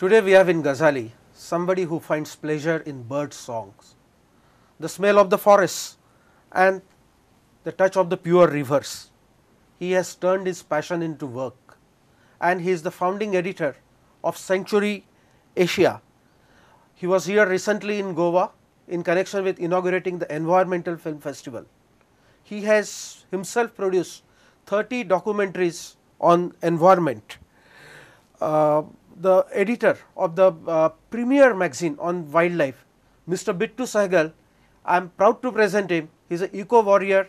Today we have in Ghazali somebody who finds pleasure in bird songs, the smell of the forests and the touch of the pure rivers. He has turned his passion into work, and he is the founding editor of Sanctuary Asia. He was here recently in Goa in connection with inaugurating the Environmental Film Festival. He has himself produced 30 documentaries on environment. The editor of the premier magazine on wildlife, Mr. Bittu Sehgal, I am proud to present him. He is an eco warrior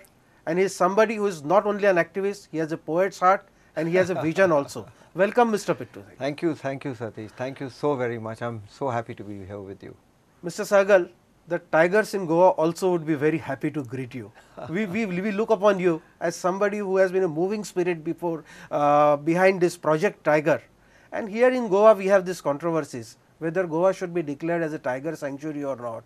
and he is somebody who is not only an activist, he has a poet's heart and he has a vision also. Welcome, Mr. Bittu. Thank you, Satish. Thank you so very much. I am so happy to be here with you. Mr. Sehgal, the tigers in Goa also would be very happy to greet you. We look upon you as somebody who has been a moving spirit before behind this project Tiger. And here in Goa we have these controversies whether Goa should be declared as a tiger sanctuary or not.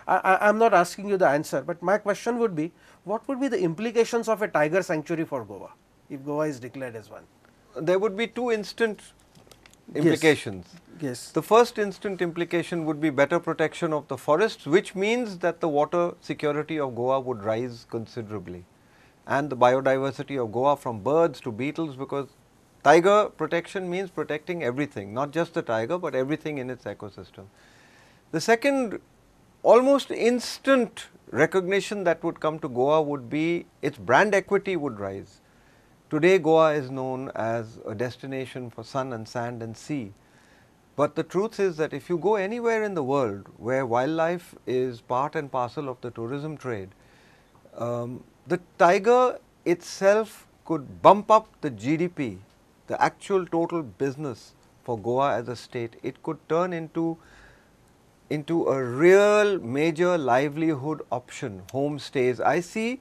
I am not asking you the answer, but my question would be, what would be the implications of a tiger sanctuary for Goa if Goa is declared as one? There would be two instant implications. Yes. The first instant implication would be better protection of the forests, which means that the water security of Goa would rise considerably, and the biodiversity of Goa from birds to beetles, because tiger protection means protecting everything, not just the tiger but everything in its ecosystem. The second almost instant recognition that would come to Goa would be its brand equity would rise. Today Goa is known as a destination for sun and sand and sea, but the truth is that if you go anywhere in the world where wildlife is part and parcel of the tourism trade, the tiger itself could bump up the GDP, the actual total business for Goa as a state. It could turn into a real major livelihood option, homestays. I see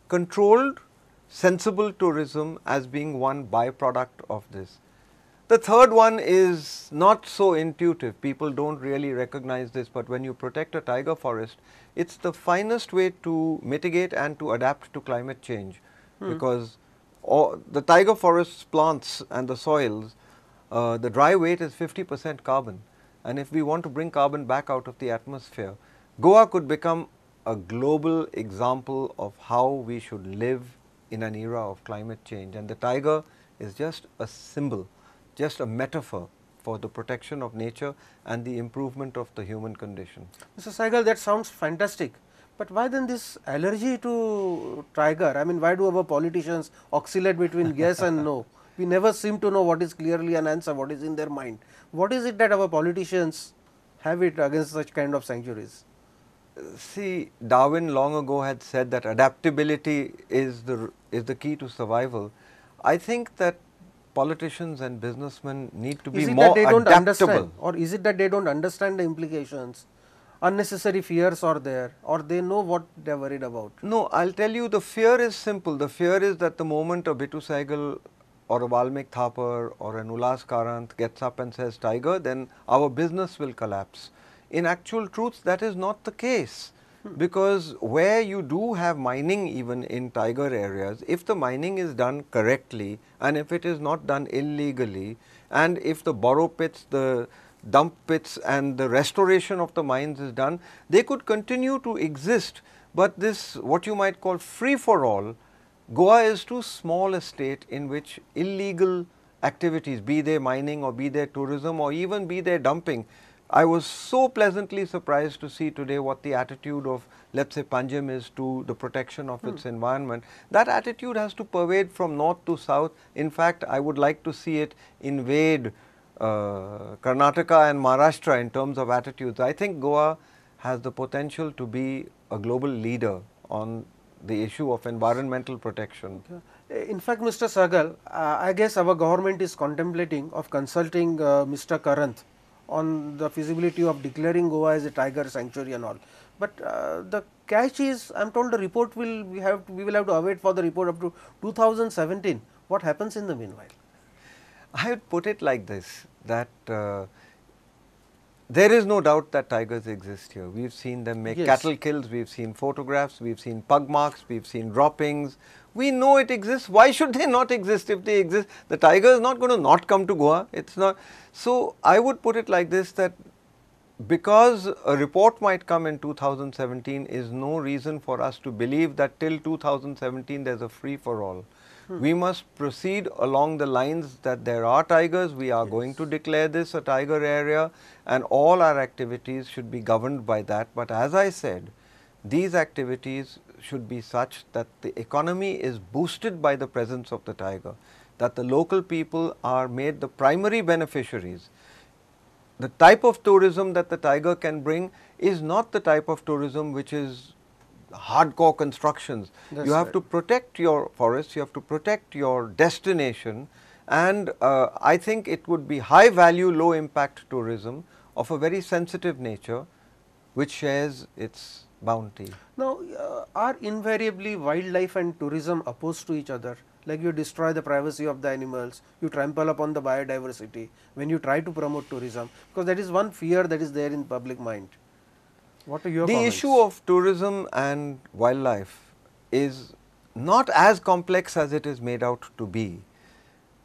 controlled, sensible tourism as being one byproduct of this. The third one is not so intuitive, people don't really recognize this, but when you protect a tiger forest, it's the finest way to mitigate and to adapt to climate change, because the tiger forest's plants and the soils, the dry weight is 50% carbon, and if we want to bring carbon back out of the atmosphere, Goa could become a global example of how we should live in an era of climate change, and the tiger is just a symbol, just a metaphor for the protection of nature and the improvement of the human condition. Mr. Sehgal, that sounds fantastic. But why then this allergy to tiger? I mean, why do our politicians oscillate between yes and no? We never seem to know what is clearly an answer, what is in their mind. What is it that our politicians have it against such kind of sanctuaries? See, Darwin long ago had said that adaptability is the key to survival. I think that politicians and businessmen need to be more adaptable. Or is it that they don't understand the implications? Unnecessary fears are there, or they know what they are worried about? No, I'll tell you, the fear is simple. The fear is that the moment a Bittu Sehgal or a Valmik Thapar or an Ulas Karant gets up and says tiger, then our business will collapse. In actual truth, that is not the case, because where you do have mining even in tiger areas, if the mining is done correctly and if it is not done illegally, and if the borrow pits, the dump pits and the restoration of the mines is done, they could continue to exist. But this, what you might call free for all, Goa is too small a state in which illegal activities, be they mining or be they tourism or even be they dumping. I was so pleasantly surprised to see today what the attitude of, let's say, Panjim is to the protection of its environment. That attitude has to pervade from north to south. In fact, I would like to see it invade Karnataka and Maharashtra in terms of attitudes. I think Goa has the potential to be a global leader on the issue of environmental protection. Okay. In fact, Mr. Sehgal, I guess our government is contemplating of consulting Mr. Karant on the feasibility of declaring Goa as a tiger sanctuary and all. But the catch is, I am told the report we will have to await for the report up to 2017. What happens in the meanwhile? I would put it like this, that there is no doubt that tigers exist here. We have seen them make cattle kills, we have seen photographs, we have seen pug marks, we have seen droppings, We know it exists. Why should they not exist? If they exist, the tiger is not going to not come to Goa. It's not. So I would put it like this, that because a report might come in 2017 is no reason for us to believe that till 2017 there's a free for all. We must proceed along the lines that there are tigers, we are going to declare this a tiger area, and all our activities should be governed by that. But as I said, these activities should be such that the economy is boosted by the presence of the tiger, that the local people are made the primary beneficiaries. The type of tourism that the tiger can bring is not the type of tourism which is hardcore constructions. That's you have right. to protect your forests, you have to protect your destination, and I think it would be high value, low impact tourism of a very sensitive nature which shares its bounty. Now, are invariably wildlife and tourism opposed to each other? Like you destroy the privacy of the animals, you trample upon the biodiversity when you try to promote tourism, because that is one fear that is there in public mind. What are your The comments? issue of tourism and wildlife is not as complex as it is made out to be.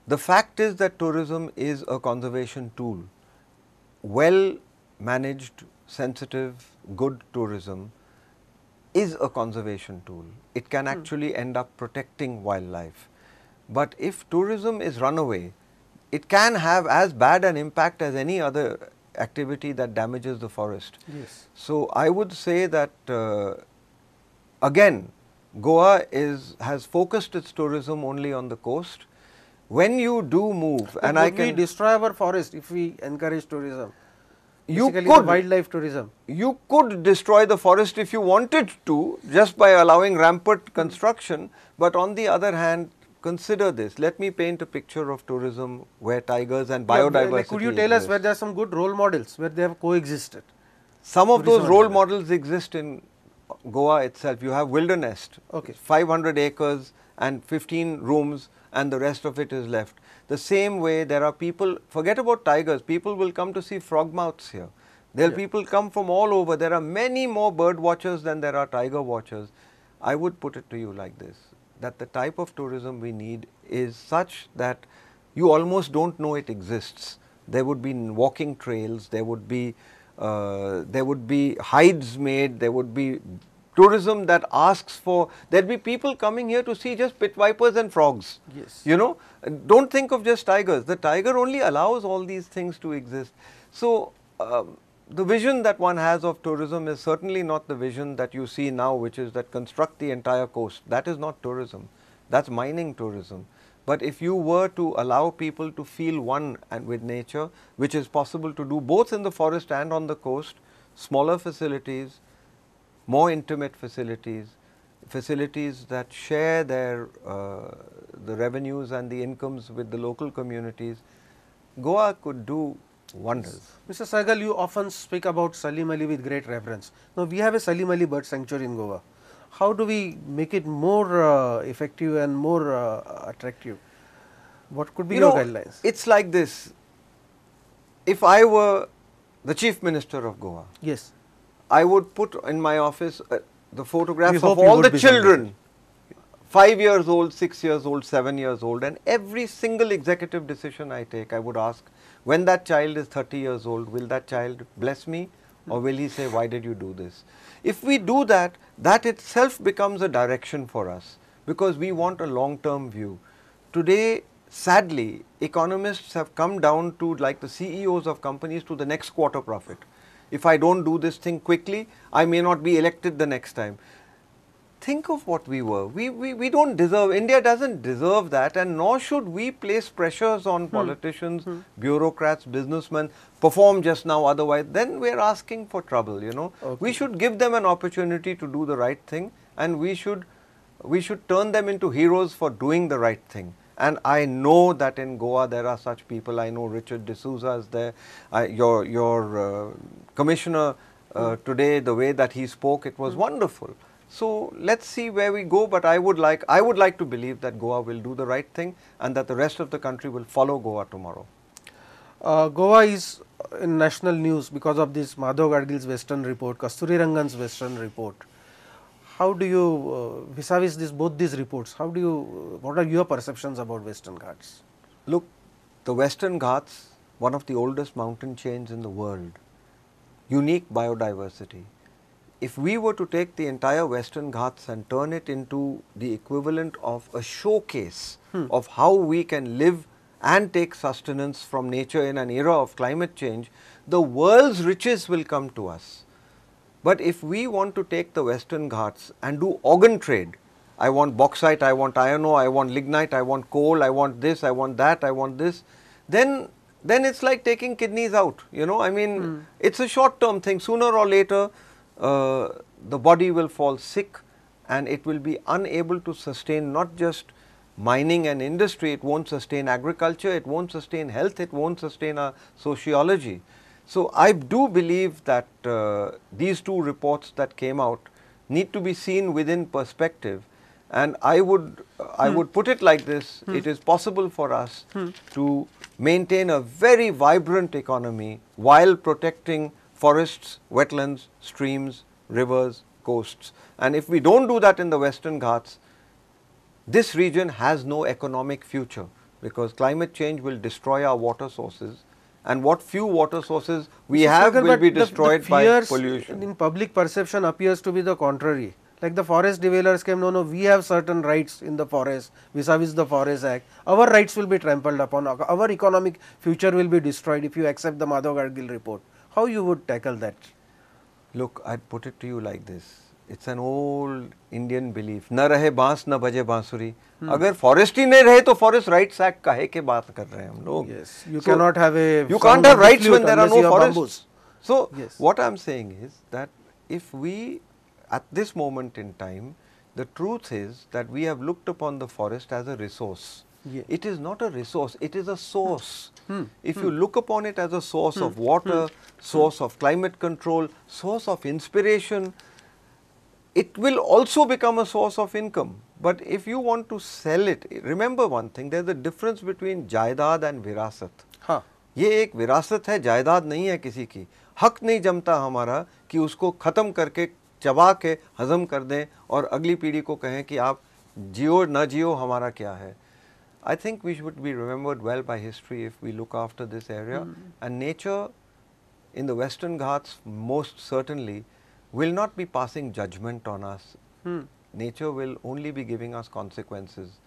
The fact is that tourism is a conservation tool. Well managed, sensitive, good tourism is a conservation tool. It can actually end up protecting wildlife. But if tourism is run away, it can have as bad an impact as any other activity that damages the forest. Yes. So I would say that again, Goa has focused its tourism only on the coast. When you do move, But and I would we can, destroy our forest if we encourage tourism? you Basically the could, wildlife tourism. you could destroy the forest if you wanted to, just by allowing rampant construction. But on the other hand, consider this. Let me paint a picture of tourism where tigers and biodiversity Like, could you tell us exist. where there are some good role models where they have coexisted? Some of those tourism role and models exist in Goa itself. You have Wilderness, Okay. 500 acres and 15 rooms, and the rest of it is left. The same way, there are people, forget about tigers, people will come to see frogmouths here. There are people come from all over. There are many more bird watchers than there are tiger watchers. I would put it to you like this, that the type of tourism we need is such that you almost don't know it exists. There would be walking trails, there would be hides made, there would be tourism that asks for, there will be people coming here to see just pit vipers and frogs. Yes. You know, don't think of just tigers. The tiger only allows all these things to exist. So, the vision that one has of tourism is certainly not the vision that you see now, which is that construct the entire coast. That is not tourism. That's mining tourism. But if you were to allow people to feel one and with nature, which is possible to do both in the forest and on the coast, smaller facilities, more intimate facilities, facilities that share their the revenues and the incomes with the local communities, Goa could do wonders. Mr. Sehgal, you often speak about Salim Ali with great reverence. Now, we have a Salim Ali bird sanctuary in Goa. How do we make it more effective and more attractive? What could be your guidelines? It's like this. If I were the Chief Minister of Goa, Yes. I would put in my office the photographs We of hope you all would the be children, 5 years old, 6 years old, 7 years old, and every single executive decision I take, I would ask, when that child is 30 years old, will that child bless me, or will he say, why did you do this? If we do that, that itself becomes a direction for us, because we want a long-term view. Today, sadly, economists have come down to, like the CEOs of companies, to the next quarter profit. If I don't do this thing quickly, I may not be elected the next time. Think of what we were. We don't deserve, India doesn't deserve that, and nor should we place pressures on politicians, bureaucrats, businessmen, perform just now, otherwise then we are asking for trouble, you know. Okay. We should give them an opportunity to do the right thing, and we should turn them into heroes for doing the right thing. And I know that in Goa there are such people. I know Richard D'Souza is there. Your commissioner today, the way that he spoke, it was wonderful. So let's see where we go. But I would like to believe that Goa will do the right thing, and that the rest of the country will follow Goa tomorrow. Goa is in national news because of this Madhav Gadgil's Western report, Kasturi Rangan's Western report. how do you vis-a-vis this both these reports? How do you what are your perceptions about Western Ghats? Look, the Western Ghats, one of the oldest mountain chains in the world, unique biodiversity. If we were to take the entire Western Ghats and turn it into the equivalent of a showcase of how we can live and take sustenance from nature in an era of climate change, the world's riches will come to us. But if we want to take the Western Ghats and do organ trade, I want bauxite, I want iron ore, I want lignite, I want coal, I want this, I want that, I want this, then it's like taking kidneys out, you know. I mean, it's a short term thing. Sooner or later, the body will fall sick and it will be unable to sustain not just mining and industry, it won't sustain agriculture, it won't sustain health, it won't sustain our sociology. So, I do believe that these two reports that came out need to be seen within perspective, and I would put it like this, it is possible for us to maintain a very vibrant economy while protecting forests, wetlands, streams, rivers, coasts. And if we don't do that in the Western Ghats, this region has no economic future, because climate change will destroy our water sources, and what few water sources we have will be destroyed by pollution. In public perception appears to be the contrary. Like the forest dwellers came, no, we have certain rights in the forest vis-a-vis the Forest Act. Our rights will be trampled upon, our economic future will be destroyed if you accept the Madhav Gadgil report. How you would tackle that? Look, I'd put it to you like this. It's an old Indian belief. Na rahe baans, na baje bansuri. अगर forest ही नहीं रहे तो Forest Rights Act काहे के बात कर रहे हैं हम लोग? Yes, you cannot have a. You can't have rights when there are no forests. Bamboos. So what I'm saying is that if we, at this moment in time, the truth is that we have looked upon the forest as a resource. It is not a resource, it is a source. If you look upon it as a source of water, source of climate control, source of inspiration, it will also become a source of income. But if you want to sell it, remember one thing, there is a difference between जायदाद and विरासत. ये एक विरासत है, जायदाद नहीं है किसी की. हक नहीं जमता हमारा कि उसको खत्म करके चबा के हजम कर दें और अगली पीढ़ी को कहें कि आप जियो न जियो हमारा क्या है. I think we should be remembered well by history if we look after this area, and nature in the Western Ghats most certainly will not be passing judgment on us. Nature will only be giving us consequences.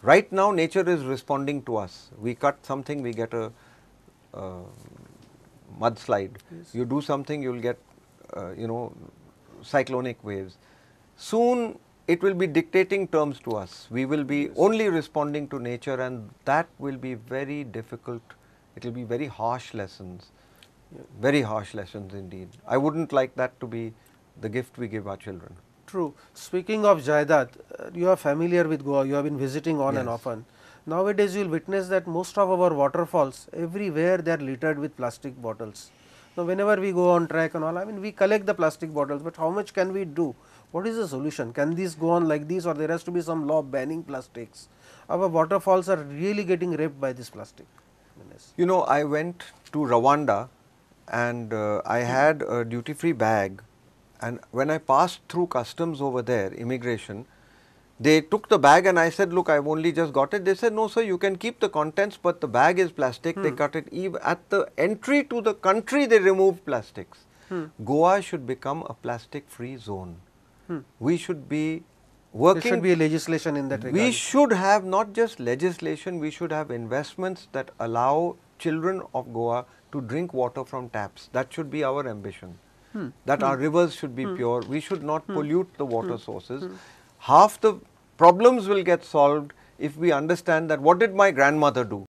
Right now nature is responding to us. We cut something, we get a mudslide. You do something, you will get cyclonic waves. Soon it will be dictating terms to us. We will be only responding to nature, and that will be very difficult. It will be very harsh lessons, very harsh lessons indeed. I wouldn't like that to be the gift we give our children. True. Speaking of Jaidad, you are familiar with Goa, you have been visiting on and often. Nowadays you will witness that most of our waterfalls, everywhere they are littered with plastic bottles. Now whenever we go on track and all, I mean we collect the plastic bottles, but how much can we do? What is the solution? Can this go on like this, or there has to be some law banning plastics? Our waterfalls are really getting raped by this plastic. You know, I went to Rwanda and I had a duty free bag, and when I passed through customs over there, immigration, they took the bag and I said, look, I've only just got it. They said, no sir, you can keep the contents, but the bag is plastic. They cut it. Even at the entry to the country, they removed plastics. Goa should become a plastic free zone. We should be working. There should be a legislation in that regard. We should have not just legislation, we should have investments that allow children of Goa to drink water from taps. That should be our ambition. That our rivers should be pure. We should not pollute the water sources. Half the problems will get solved if we understand that what did my grandmother do?